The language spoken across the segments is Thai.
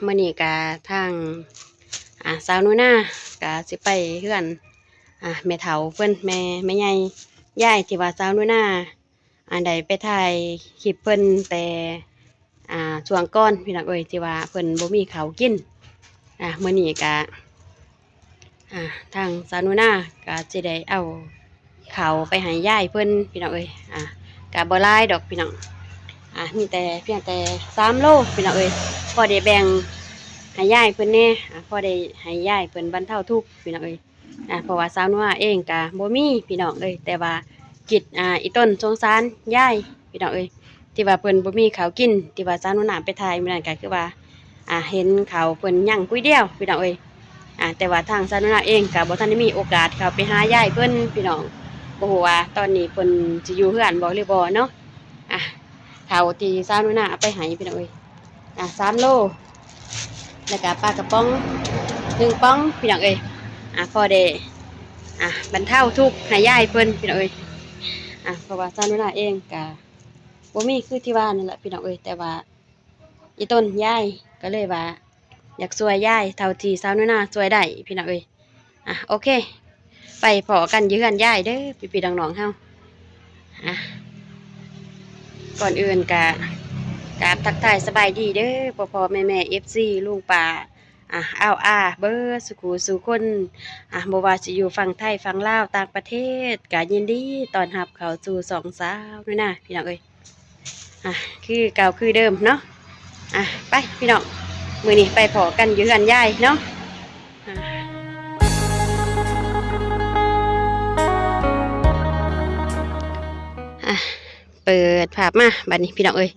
มื้อนี้ก็ทางสาวนุนาก็สิไปเฮือนแม่เฒ่าเพิ่นแม่ใหญ่ยายที่ว่าสาวนุนาได้ไปถ่ายคลิปเพิ่นแต่ช่วงก่อนพี่น้องเอ้ยที่ว่าเพิ่นบ่มีข้าวกินมื้อนี้ก็ทางสาวนุนาก็สิได้เอาข้าวไปให้ยายเพิ่นพี่น้องเอ้ยก็บ่หลายดอกพี่น้องมีแต่เพียงแต่3 โลพี่น้องเอ้ยพอได้แบ่งให้ยายเพิ่นแน่พอได้ให้ยายเพิ่นบรรเทาทุกข์พี่น้องเอ้ยเพราะว่าสาวนัวเองก็บ่มีพี่น้องเอ้ยแต่ว่าจิตอีต้นสงสารยายพี่น้องเอ้ยที่ว่าเพิ่นบ่มีข้าวกินที่ว่าสาวนุนาไปถ่ายมื้อนั้นก็คือว่าเห็นข้าวเพิ่นยังกุยเดียวพี่น้องเอ้ยแต่ว่าทางสาวนุนาเองก็บ่ทันได้มีโอกาสเข้าไปหายายเพิ่นพี่น้องบ่ฮู้ว่าตอนนี้เพิ่นสิอยู่เฮือนบ่หรือบ่เนาะข้าวที่สาวนุนาเอาไปให้พี่น้องเอ้ย3 โลแล้วก็ปลากระป๋อง1 ป๋องพี่น้องเอ้ยพอได้บรรเทาทุกข์ให้ยายเพิ่นพี่น้องเอ้ยเพราะว่าสาวนุนาเองก็บ่มีคือที่ว่านั่นแหละพี่น้องเอ้ยแต่ว่าอีต้นยายก็เลยว่าอยากช่วยยายเท่าที่สาวนุนาช่วยได้พี่น้องเอ้ยโอเคไปพอกันอยู่เฮือนยายเด้อพี่ๆน้องๆเฮาก่อนอื่นก็กราบทักทายสบายดีเด้อพ่อแม่FC ลุงป้าเบิดสุขุสู่คนบ่ว่าสิอยู่ฝั่งไทยฝั่งลาวต่างประเทศก็ยินดีต้อนรับเข้าสู่สองสาวด้วยนะพี่น้องเอ้ยคือเก่าคือเดิมเนาะไปพี่น้องมื้อนี้ไปพอกันอยู่เฮือนยายเนาะเปิดภาพมาบัดนี้พี่น้องเอ้ย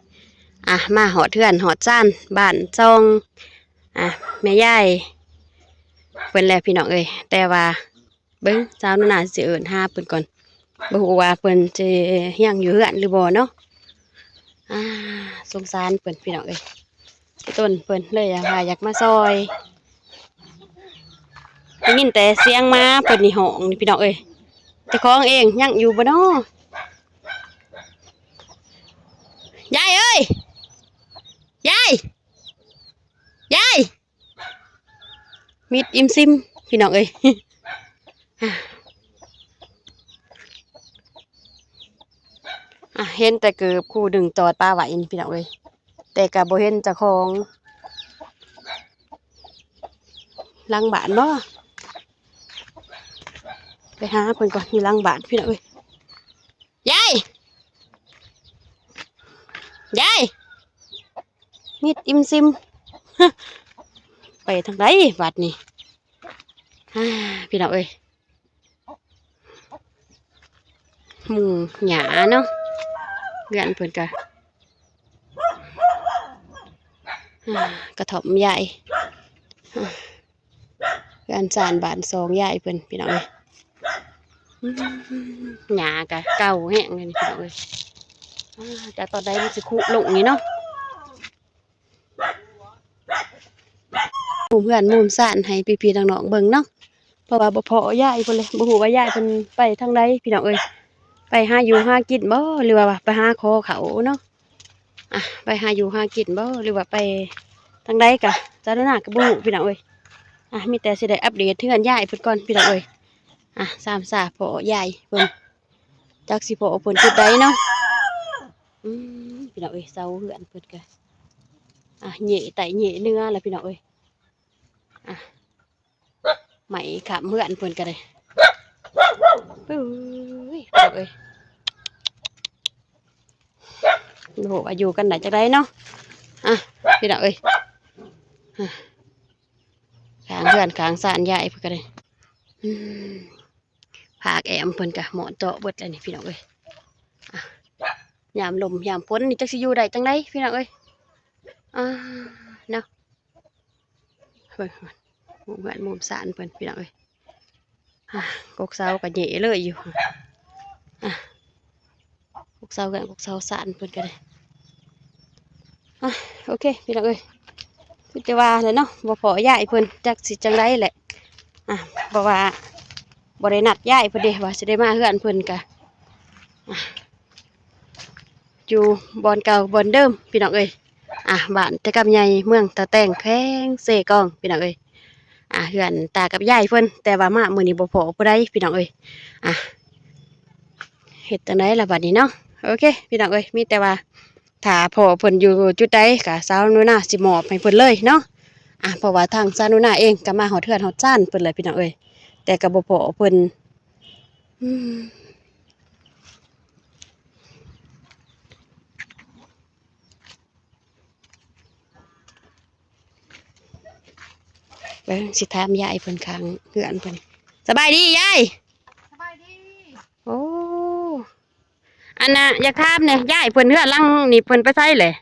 มาหอดเทือนหอดซ่านบ้านซองแม่ยายเพิ่นแล้วพี่น้องเอ้ยแต่ว่าเบิ่งสาวนาสิเอิ้นหาเพิ่นก่อนบ่ฮู้ว่าเพิ่นสิยังอยู่เฮือนหรือบ่เนาะสงสารเพิ่นพี่น้องเอ้ยต้นเพิ่นเลยว่าอยากมาซอยได้ยินแต่เสียงม้าเพิ่นนี่ห้องนี่พี่น้องเอ้ยเจ้าของเองยังอยู่บ่เนาะยายเอ้ยยายมิดอิมซิมพี่น้องเอ้ยเห็นแต่เกือบคู่ดึงจอดปลาไหวนี่พี่น้องเอ้ยแต่ก็บ่เห็นเจ้าของหลังบ้านบ่ไปหาเพิ่นก่อนอยู่หลังบ้านพี่น้องเอ้ยยายมิดอิมซิมไปทางไหนบัดนี้พี่น้องเอ้ยหมู่หยาเนาะเพื่อนเพิ่นก็กระถ่อมใหญ่เพื่อนจานบ้านซองใหญ่เพิ่นพี่น้องเอ้ยหยากะเก่าแห้งเลยนี่พี่น้องเอ้ยจากตอนใดมันสิคุลงนี่เนาะเพื่อนมุมซ่านให้พี่ๆน้องๆเบิ่งเนาะเพราะว่าบ่พอยายเพิ่นเลยบ่ฮู้ว่ายายเพิ่นไปทางใดพี่น้องเอ้ยไปหาอยู่หากินบ่หรือว่าไปหาคอเขาเนาะไปหาอยู่หากินบ่หรือว่าไปทางใดกะจ้าหน้าก็บ่ฮู้พี่น้องเอ้ยมีแต่สิได้อัปเดตเทื่อนยายเพิ่นก่อนพี่น้องเอ้ยสามสาพ่อยายเพิ่นจักสิพ่อเพิ่นจุดใดเนาะพี่น้องเอ้ยเซาเฮือนเพิ่นกะเหย่ไตเหย่เนื้อล่ะพี่น้องเอ้ยไหมขามเฮือนเพิ่นก็ได้ปุ้ยพี่น้องเอ้ยโอ้โหอยู่กันไหนจักไดเนาะพี่น้องเอ้ยขางเฮือนขางซ่านยายเพิ่นก็ได้ผากแอมเพิ่นกะหมอนเจาะเบิดแล้วนี่พี่น้องเอ้ยยามลมยามฝนนี่จักสิอยู่ได้จังไดพี่น้องเอ้ยเนาะเพิ่นเหมือนมุมสานเพิ่นพี่น้องเอ้ยกกเสาก็เหย่เลยอยู่กกเสากันกกเสาสานเพิ่นก็ได้โอเคพี่น้องเอ้ยคือจะว่าเลยเนาะบ่พอยายเพิ่นจักสิจังไดแหละเพราะว่าบ่ได้นัดยายเพิ่นเด้ว่าสิได้มาเฮือนเพิ่นกะอยู่บ่อนเก่าบ่อนเดิมพี่น้องเอ้ย บ้านแต่กับใหญ่เมืองตะแตงแข้งเซกองพี่น้องเอ้ยเฮือนตากับยายเพิ่นแต่ว่ามามื้อนี้บ่พอผู้ใดพี่น้องเอ้ยอ่ะเฮ็ดจังไดล่ะบัดนี้เนาะโอเคพี่น้องเอ้ยมีแต่ว่าถ้าพ่อเพิ่นอยู่จุดใดก็สาวนุนาสิมอบให้เพิ่นเลยเนาะเพราะว่าทางสาวนุนาเองก็มาฮอดเฮือนฮอดซ่านเพิ่นเลยพี่น้องเอ้ยแต่ก็บ่พอเพิ่นอืมเบิ่งสิถามยายเพิ่นข้างเฮือนเพิ่นสบายดียายสบายดีโอ้อันน่ะอยากถามเนี่ยยายเพิ่นเฮือนหลังนี่เพิ่นไปไสแหละ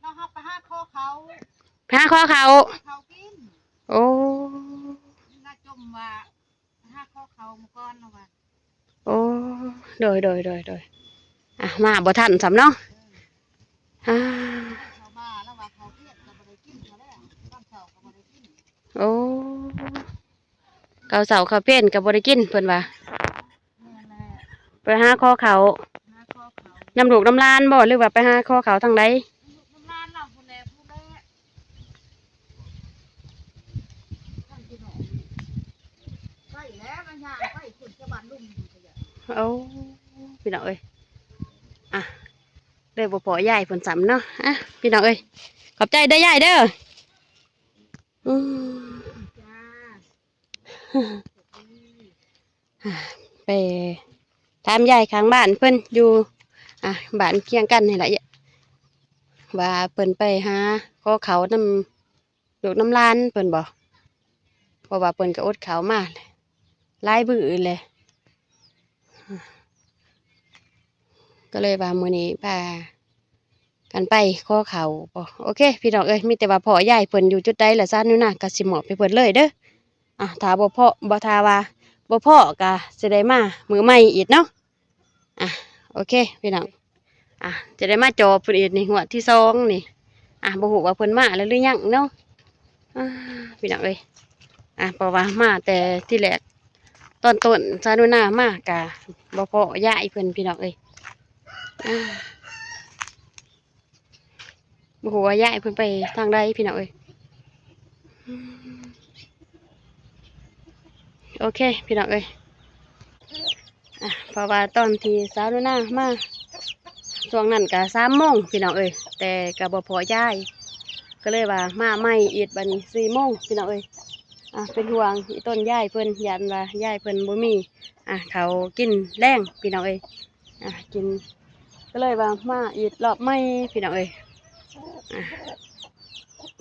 เราหับไปห้าคอเขาไปหาขอเขาให้เขากินโอ้น่าจมว่าห้าคอเขาเมื่อก่อนเราว่าโอ้โดยมาบ่ทันสำเนาะอ่าเขามาแล้วว่าเขาเพี้ยนกับบริกินเขาแล้วตอนเช้ากับบริกินโอ้ข้าวเสาข้าวเพี้ยนก็บ่ได้กินเพิ่นว่านี่แหละไปหาขอเขาห้าคอเขาน้ำลูกน้ำลานบ่หรือว่าไปหาขอเขาทางใดน้ำร้านเราผู้แลท่านที่หนใกล้แล้วมันยากใกล้สุดจะบานลุ่มอยู่ขยะโอ้พี่น้องเอ้ยอ่ะเลยบ่พอยายเพิ่นสำเนาะพี่น้องเอ้ยขอบใจเด้อยายเด้ออืม จ้า ไปถามยายข้างบ้านเพิ่นอยู่บ้านเคียงกันนี่แหละว่าเพิ่นไปหาขอเขาน้ำลูกน้ำลานเพิ่นบอกเพราะว่าเพิ่นก็อดเขามาหลายบื้อเลยก็เลยว่ามื้อนี้พากันไปขอเขาบ่โอเคพี่น้องเอ้ยมีแต่ว่าพ่อยายเพิ่นอยู่จุดใดล่ะซ่านอยู่น่ะก็สิมอบไปเพิ่นเลยเด้อถ้าบ่พอบ่ทาว่าบ่พอก็สิได้มามื้อใหม่อีกเนาะโอเคพี่น้องจะได้มาจอบเพิ่นอีกในหัวดที่2นี่บ่ฮู้ว่าเพิ่นมาแล้วหรือยังเนาะพี่น้องเอ้ยเพราะว่ามาแต่ที่แรกตอนต้นซานุนามากะบ่พอยายเพิ่นพี่น้องเอ้ยบ่ฮู้ว่ายายเพิ่นไปทางใดพี่น้องเอ้ยโอเคพี่น้องเอ้ยเพราะว่าตอนที่สาวนุนามาช่วงนั้นก็3 โมงพี่น้องเอ้ยแต่ก็บ่พอยายก็เลยว่ามาใหม่อีกบัดนี้4 โมงพี่น้องเอ้ยเป็นห่วงอีต้นยายเพิ่นยันว่ายายเพิ่นบ่มีเขากินแรงพี่น้องเอ้ยกินก็เลยว่ามาอีกรอบใหม่พี่น้องเอ้ย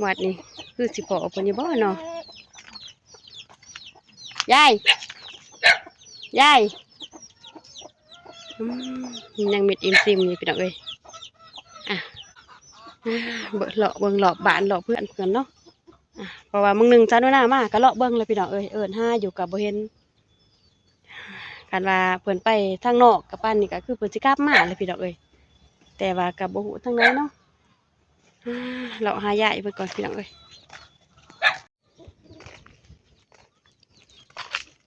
หวัดนี่คือสิพอเพิ่นอยู่บ่เนาะยายยังมิดอิ่มซิมอยู่พี่น้องเอ้ยเบิ่งเลาะบ้านเลาะเพื่อนเนาะเพราะว่ามึงหนึ่งจ้าหน้ามาก็เลาะเบิ่งเลยพี่น้องเอ้ยห้าอยู่กับบ่เห็นกันว่าเพิ่นไปทางนอกกับป้านนี่ก็คือเพิ่นสิกลับมาเลยพี่น้องเอ้ยแต่ว่ากับบ่ฮู้ทางไหนเนาะเลาะหายายเพิ่นก่อนพี่น้องเอ้ย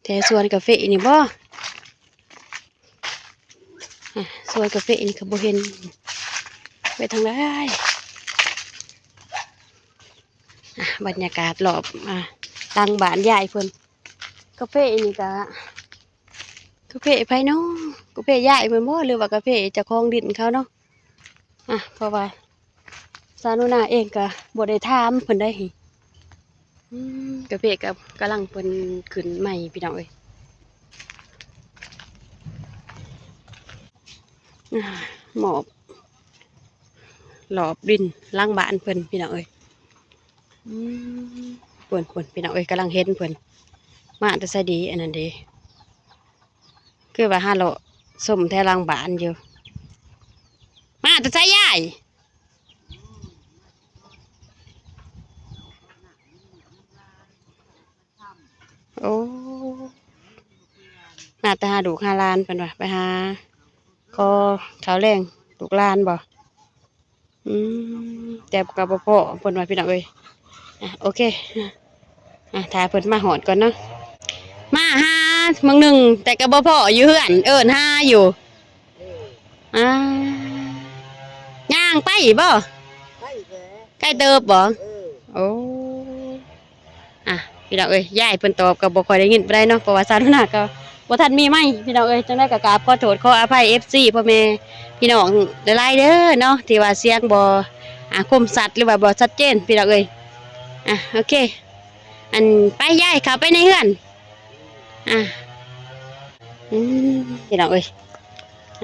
แต่สวนกาแฟนี่บ่สวนกาแฟนี่ก็บ่เห็นไปทางใดบรรยากาศรอบหลังบ้านยายเพิ่นกาแฟนี่ก็กาแฟไผเนาะกาแฟยายเพิ่นบ่หรือว่ากาแฟเจ้าของดินเขาเนาะเพราะว่าซานุนาเองก็บ่ได้ถามเพิ่นได้กาแฟก็กำลังเพิ่นขึ้นใหม่พี่น้องเอ้ยหมอบหลอบดินหลังบ้านเพิ่นพี่น้องเอ้ยเพิ่นพี่น้องเอ้ยกำลังเห็นเพิ่นมาแต่ซะดีอันนั้นเด้คือว่าหาเลาะส้มแถวหลังบ้านอยู่มาแต่ซะยายโอ้มาแต่หาดูกหาหลานเพิ่นว่าไปหาขอข้าวแรงลูกหลานบ่แต่กับบ่พอเพิ่นว่าพี่น้องเอ้ยโอเคถ้าเพิ่นมาหอดก่อนเนาะมาหามึงหนึ่งแต่กับบ่พออยู่เฮือนหาอยู่ย่างไปบ่ ล้เติบบ่ เออ โอ้อ่ะพี่น้องเอ้ยยายเพิ่นตอบก็บ่ค่อยได้ยินปานใดเนาะเพราะว่าสาธุนาก็บ่ทันมีไม้พี่น้องเอ้ยจังได๋ก็กราบขอโทษขออภัย FC พ่อแม่พี่น้องหลายๆเด้อเนาะที่ว่าเสียงบ่คมสัตว์หรือว่าบ่ชัดเจนพี่น้องเอ้ยโอเคอันไปยายเข้าไปในเฮือนอ่ะอืมพี่น้องเอ้ย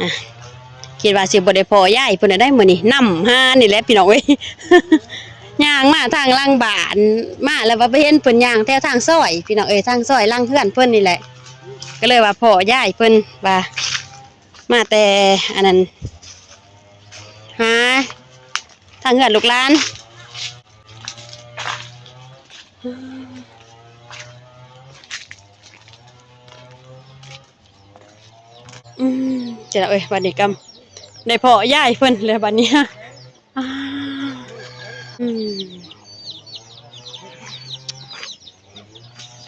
อ่ะคิดว่าสิบ่ได้พอยายเพิ่นน่ะได้มื้อนี้นำหานี่แหละพี่น้องเอ้ย ย่างมาทางลังบานมาแล้วว่าไปเห็นเพิ่นย่างแถวทางซอยพี่น้องเอ้ยทางซอยลังเพื่อนเพิ่นนี่แหละก็เลยว่าพ่อย่ายเพิ่นว่ามาแต่อันนั้นหาทางเฮือนลูกหลานเจ้าเอ้ยบัดนี้กำได้พ่อย่ายเพิ่นเลยบัดนี้อ่าอืม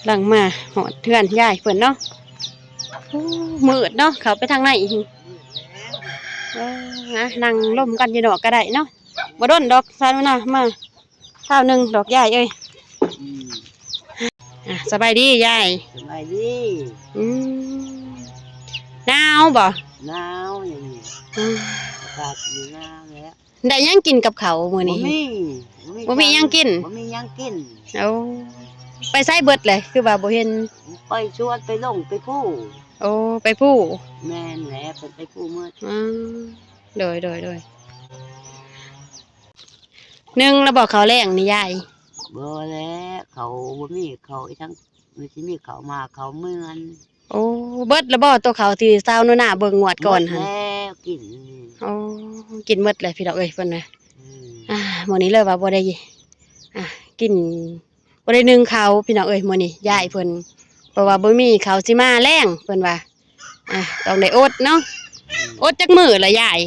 หลังมาหอดเทือนยายเพิ่นเนาะโอ้มืดเนาะเขาไปทางไหนอีกนั่งล่มกันอยู่ดอกก็ได้เนาะบ่ด้นดอกซานุนะมาข้าวหนึ่งดอกยายเอ้ยสบายดียาย สบายดี อืมหนาวบ่ หนาวอย่างนี้ อืม อากาศอยู่หนาวแล้ว ได้หยังกินกับเขาวมื้อนี้บ่มีหยังกิน บ่มีหยังกิน เอาไปไสเบิดเลยคือว่าบ่เห็น ไปชวนไปลงไปผู้ โอ้ไปผู้ แม่นแหละไปผู้เมื่อ อืมโดยหนึ่งแล้วบอกเขาวแรงนี่ยาย บ่แล้วเขาบ่มีเขาอีทั้งมันสิมีเขามาเขาเมือน โอ้เบิดแล้วบ่ตัวเขาที่ซาวโนนาเบิ่งงวดก่อน หม หั่น ดแล้วกิน โอ้กินหมดเลยพี่ดอกเอ้ยเพิ่นน่ะ อืม มื้อนี้เลยว่าบ่ได้กินบ่ได้นึ่งข้าวพี่น้องเอ้ยมื้อนี้ยายเพิ่นเพราะว่าบ่มีข้าวสิมาแรงเพิ่นว่าต้องได้อดเนาะอดจักมื้อละยาย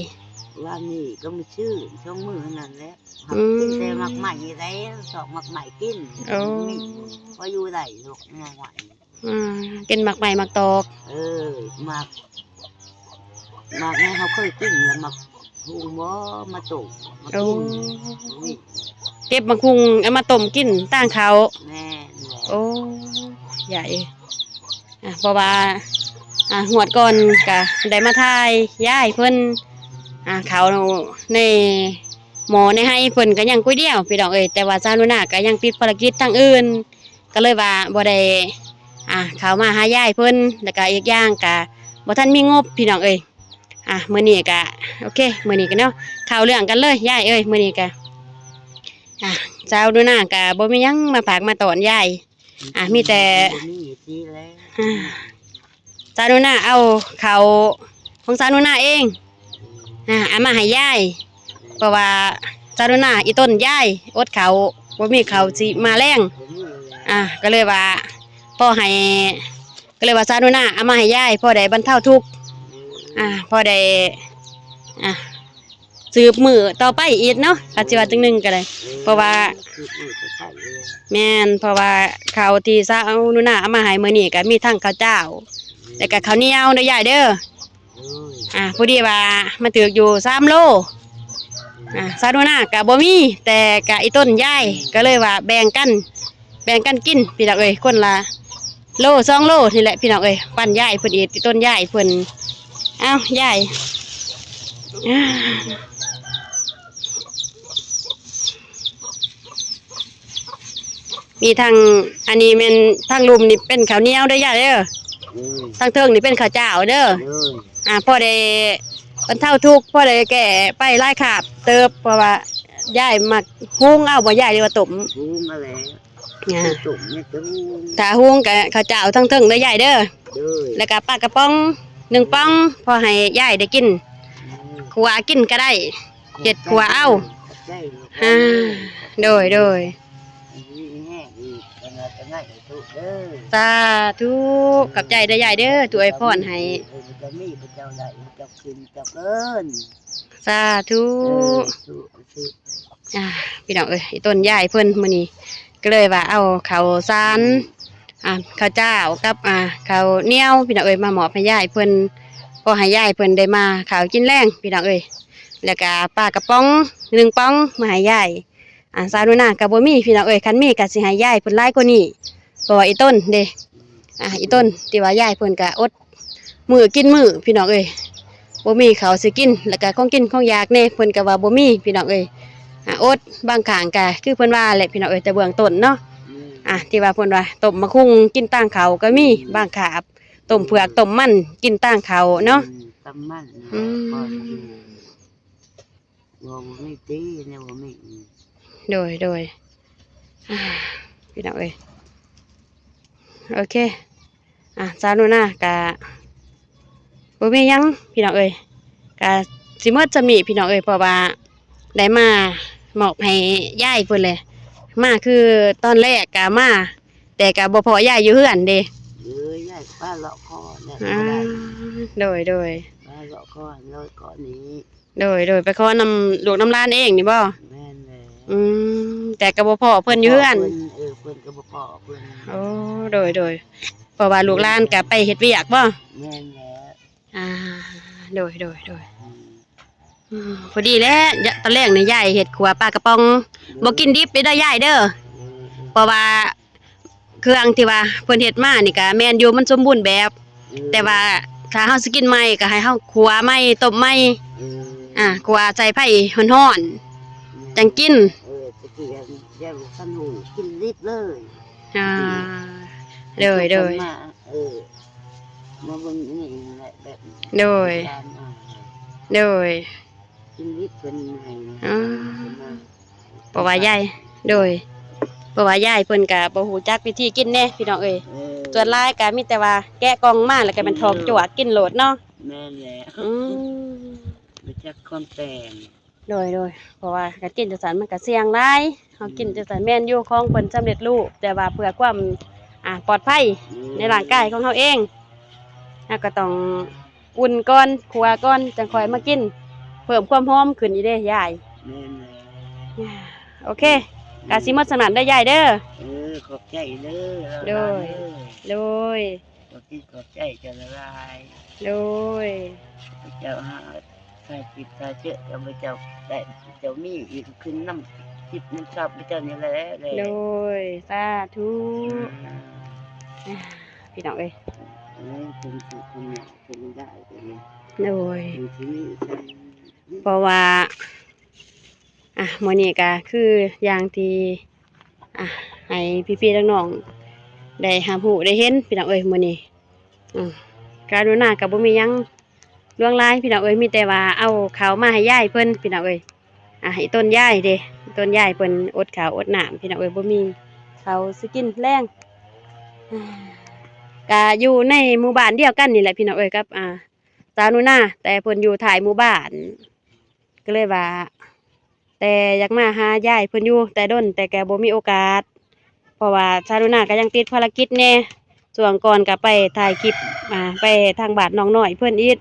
วันนี้ก็มาชื่อช่องมือนั่นแหละ อืม กินแต่หมักใหม่ได้สองหมักใหม่กิน โอ้ มีพออยู่ได้ลูกหมักใหม่ กินหมักใหม่หมักตอก เออหมักเนี่ยเขาเคยกินแล้วหมักหุงบ่มาตุกมา โอ้ กินอุ้ย เก็บมักคุงเอามาต้มกินต่างเขา แม่นแหละ โอ้ใหญ่เพราะว่าหวดก่อนก็ได้มาทายย่ายเพิ่นเขาในหมอในให้เพิ่นก็ยังกุ้ยเดียวพี่น้องเอ้ยแต่ว่าซานุนาก็ยังติดภารกิจทางอื่นก็เลยว่าบ่ได้เขามาหาย่ายเพิ่นแล้วก็อีกอย่างก็บ่ทันมีงบพี่น้องเอ้ยมื้อนี้ก็โอเคมื้อนี้ก็เนาะเข้าเรื่องกันเลยย่ายเอ้ยมื้อนี้ก็ซานุนาก็บ่มีหยังมาฝากมาตอนย่าย มีแต่ บ่มีสิแล้ว ซานุนาเอาเขาของซานุนาเองเอามาให้ยายเพราะว่าซานุนาอีต้นยายอดเขาว่ามีเขาสิมาแรง บ่มีแล้ว ก็เลยว่าพ่อให้ก็เลยว่าซานุนาเอามาให้ยายพ่อได้บรรเทาทุกข์พ่อได้สืบมือต่อไปอีกเนาะปัจจุบันจังหนึ่งก็ได้เพราะว่า คือมือจะใส่เลย แม่นเพราะว่าเขาวที่ซานุนาเอามาให้มื้อนี้ก็มีทั้งข้าวเจ้าแล้วก็ข้าวเหนียวเด้อยายเด้อ เอ้ย พอดีว่ามาถือกอยู่3 โลซาโดนากะบ่มีแต่กะอีต้นยายก็เลยว่าแบ่งกันกินพี่น้องเอ้ยคนละโล2 โลนี่แหละพี่น้องเอ้ยปั้นยายเพิ่นอีกอีต้นยายเพิ่นอ้าวยายมีทางอันนี้แม่นทางลุมนี่เป็นข้าวเหนียวเด้อยายเด้อ เอ้ย ทางเทิงนี่เป็นข้าวเจ้าเด้อ เอ้ย พ่อได้บรรเทาทุกข์พ่อได้แก่ไปไล่ขาบเติบเพราะว่าย่ายมักหุงเอาบ่ย่ายเรียกว่าตุ่ม หุงมาแล้ว อ่า ตุ่มเนี่ยจะหุง ถ้าหุงก็ข้าวเจ้าทั้งเทิงได้ย่ายเด้อ เอ้ย แล้วก็ปลากระป๋อง1 ป๋องพอให้ย่ายได้กินขัวกินก็ได้ เฮ็ดขัวเอา ได้ลูก อ่าโดย อันนี้แห้งอีกเป็นอะไรจะง่ายทุกเด้อ สาธุกับใจได้ย่ายเด้อตัวไอ้พรให้ จะมีพระเจ้าใดพระเจ้าขึ้นเจ้าเอิ้น สาธุ สู้สิ พี่น้องเอ้ยอีต้นย่ายเพิ่นมื้อนี้ก็เลยว่าเอาข้าวสารข้าวเจ้ากับข้าวเหนียวพี่น้องเอ้ยมาหมอบให้ย่ายเพิ่นพอให้ย่ายเพิ่นได้มาข้าวกินแรงพี่น้องเอ้ยแล้วก็ปลากระป๋อง1 ป๋องมาให้ย่าย สาวหนูนาก็บ่มีพี่น้องเอ้ยคันมีก็สิให้ยายเพิ่นหลายกว่านี้เพราะว่าอีต้นเด้อีต้นที่ว่ายายเพิ่นก็อดมื้อกินมื้อพี่น้องเอ้ยบ่มีข้าวสิกินแล้วก็ของกินของอยากแน่เพิ่นก็ว่าบ่มีพี่น้องเอ้ยอดบางครั้งก็คือเพิ่นว่าแหละพี่น้องเอ้ยแต่เบื้องต้นเนาะที่ว่าเพิ่นว่าต้มมะคุงกินต่างเขาก็มีบางขาบต้มเผือกต้มมันกินต่างเขาเนาะตำมันก่อนอยู่บ่มีตีเนี่ยบ่มี โดยพี่น้องเอ้ยโอเคสาวหนูนากะบ่มีหยังพี่น้องเอ้ยกะสิหมดจะมีพี่น้องเอ้ยเพราะว่าได้มามอบให้ยายเพิ่นเลยมาคือตอนแรกกะมาแต่กะบ่พอยายอยู่เฮือนเด้ยายป้าเลาะคอเนี่ยโดยป้าเลาะคอเลาะคอนี้โดยไปขอนำลูกน้ำร้านเองนี่บ่แม่นแหละแต่กะบ่พอเพิ่นอยู่เฮือนเพิ่นก็บ่พอเพิ่นโอ้โดยเพราะว่าลูกหลานกะไปเฮ็ดเวียกบ่แม่นแหละโดยพอดีแล้วตอนแรกนี่ยายเฮ็ดขัวปลากระป๋องบ่กินดิบได้ยายเด้อเพราะว่าเครื่องที่ว่าเพิ่นเฮ็ดมานี่ก็แม่นอยู่มันสมบูรณ์แบบแต่ว่าถ้าเฮาสิกินใหม่ก็ให้เฮาขัวใหม่ต้มใหม่ขัวใส่ไผร้อนๆจังกินตะกี้ยังสนุกกินดิบเลยโดยมาเบิ่งนี่แหละแบบโดยกินดิบเพิ่นให้เพราะว่ายายโดยเพราะว่ายายเพิ่นก็บ่ฮู้จักวิธีกินแน่พี่น้องเอ้ยส่วนหลายก็มีแต่ว่าแกะกล่องมาแล้วก็เป็นทอกจวดกินโลดเนาะแม่นแหละรู้จักความแตงโดยเพราะว่าการกินจังซั่นมันก็เสี่ยงหลายเฮากินจังซั่นแม่นอยู่ของเพิ่นสำเร็จรูปแต่ว่าเพื่อความปลอดภัยในร่างกายของเฮาเองก็ต้องอุ่นก่อนคั่วก่อนจังค่อยมากินเพิ่มความหอมขึ้นอีเด้ยายแม่นโอเคกะสิหมดสนั่นได้ยายเด้อขอบใจเด้อโดยขอบใจจะละลายโดยเจ้าหาใส่ปิดตาเจ้าแล้วเจ้าได้เจ้ามีอีกขึ้นน้ำจิบน้ำชอบเจ้านี่แหละโดยสาธุพี่น้องเอ้ยเป็นได้โดยเพราะว่ามื้อนี้ก็คืออย่างที่ให้พี่ๆน้องๆได้หารู้ได้เห็นพี่น้องเอ้ยมื้อนี้การดูหน้าก็บ่มีหยังล่วงลายพี่น้องเอ้ยมีแต่ว่าเอาข้าวมาให้ยายเพิ่นพี่น้องเอ้ยให้ต้นยายเด้ต้นยายเพิ่นอดข้าวอดน้ำพี่น้องเอ้ยบ่มีข้าวสิกินแรงก็อยู่ในหมู่บ้านเดียวกันนี่แหละพี่น้องเอ้ยกับสาวหนูนาแต่เพิ่นอยู่ท้ายหมู่บ้านก็เลยว่าแต่อยากมาหายายเพิ่นอยู่แต่ด้นแต่แกบ่มีโอกาสเพราะว่าสาวหนูนาก็ยังติดภารกิจแน่ส่วนก่อนก็ไปถ่ายคลิปไปทางบ้านน้องน้อยเพิ่นอีก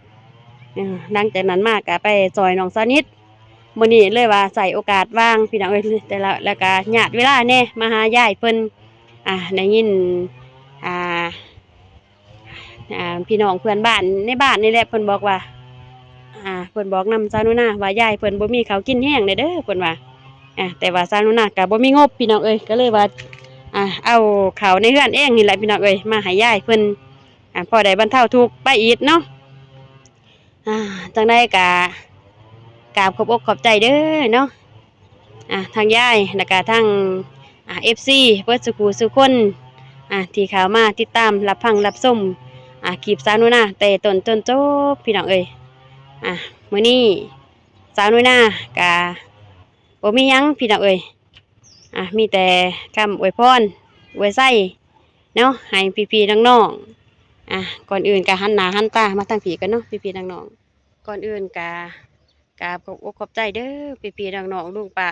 หลังจากนั้นมาก็ไปซอยน้องสาวนิดมื้อนี้เลยว่าใส่โอกาสว่างพี่น้องเอ้ยแต่ละแล้วก็ญาติเวลาแน่มาหายายเพิ่นได้ยินพี่น้องเพื่อนบ้านในบ้านนี่แหละเพิ่นบอกว่าเพิ่นบอกนำสาวหนูนาว่ายายเพิ่นบ่มีข้าวกินแห้งเด้อเพิ่นว่าแต่ว่าสาวหนูนาก็บ่มีงบพี่น้องเอ้ยก็เลยว่าเอาข้าวในเรือนเองนี่แหละพี่น้องเอ้ยมาให้ยายเพิ่นพอได้บรรเทาทุกข์ไปอีกเนาะจังได๋ก็กราบขอบอกขอบใจเด้อเนาะทางยายแล้วก็ทางFC เบิดสุขุสุคนที่เข้ามาติดตามรับฟังรับชมคลิปสาวหนูนาแต่ต้นจนจบพี่น้องเอ้ยมื้อนี้สาวหนูนากะบ่มีหยังพี่น้องเอ้ยมีแต่คำอวยพรอวยไส้เนาะให้พี่ๆน้องๆก่อนอื่นก็หันหน้าหันตามาทางพี่กันเนาะพี่ๆน้องๆก่อนอื่นก็ขอบอกขอบใจเด้อพี่ๆน้องๆลุงป้า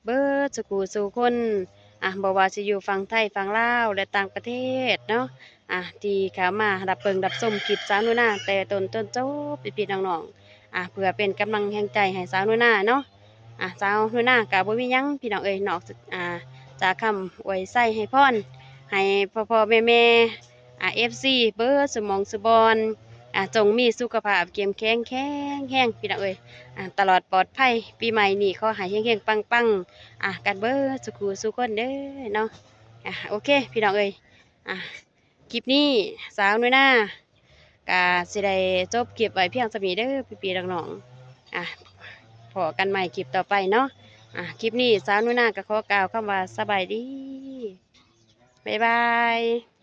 เบิดสุขุสู่คนบ่ว่าสิอยู่ฝั่งไทยฝั่งลาวและต่างประเทศเนาะที่เข้ามารับเบิ่งรับชมคลิปสาวหนูนาแต่ต้นจนจบพี่ๆน้องๆเพื่อเป็นกำลังแห่งใจให้สาวหนูนาเนาะสาวหนูนาก็บ่มีหยังพี่น้องเอ้ยนอกจากคำอวยไส้ให้พรให้พ่อๆแม่ๆFC เบิดสมองสุบอน จงมีสุขภาพเข้มแข็งแข็งแรงพี่น้องเอ้ยตลอดปลอดภัยปีใหม่นี้ขอให้เฮงๆปังๆกันเบิดสุขสุขคนเด้อเนาะโอเคพี่น้องเอ้ยอ่ะคลิปนี้สาวน้อยหน้ากะสิได้จบคลิปไว้เพียงส่านี้เด้อพี่ๆน้องๆพอกันใหม่คลิปต่อไปเนาะคลิปนี้สาวน้อยหน้าก็ขอกล่าวคำว่าสบายดีบ๊ายบาย